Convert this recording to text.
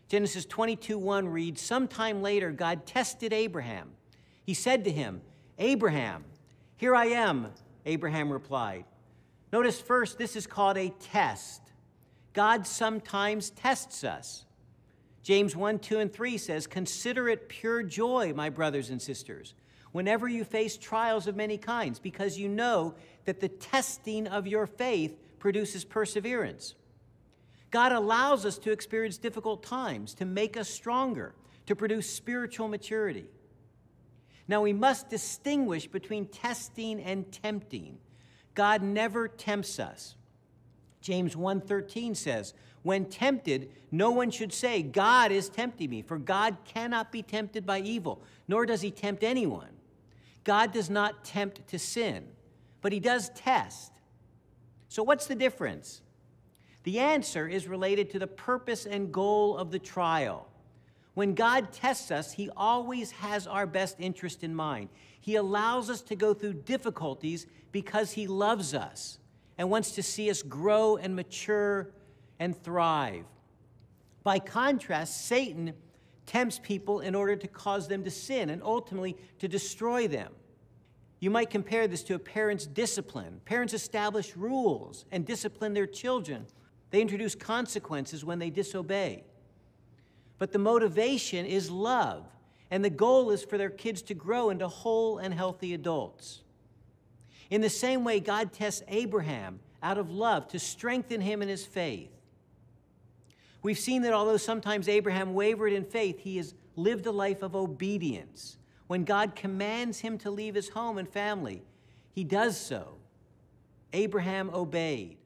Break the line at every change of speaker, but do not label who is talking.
Genesis 22:1 reads, "Sometime later, God tested Abraham. He said to him, 'Abraham.' 'Here I am,' Abraham replied." Notice first, this is called a test. God sometimes tests us. James 1:2-3 says, "Consider it pure joy, my brothers and sisters, whenever you face trials of many kinds, because you know that the testing of your faith produces perseverance." God allows us to experience difficult times to make us stronger, to produce spiritual maturity. Now, we must distinguish between testing and tempting. God never tempts us. James 1:13 says, "When tempted, no one should say, 'God is tempting me,' for God cannot be tempted by evil, nor does he tempt anyone. God does not tempt to sin, but he does test." So what's the difference? The answer is related to the purpose and goal of the trial. When God tests us, he always has our best interest in mind. He allows us to go through difficulties because he loves us and wants to see us grow and mature and thrive. By contrast, Satan tempts people in order to cause them to sin and ultimately to destroy them. You might compare this to a parent's discipline. Parents establish rules and discipline their children. They introduce consequences when they disobey. But the motivation is love, and the goal is for their kids to grow into whole and healthy adults. In the same way, God tests Abraham out of love to strengthen him in his faith. We've seen that although sometimes Abraham wavered in faith, he has lived a life of obedience. When God commands him to leave his home and family, he does so. Abraham obeyed.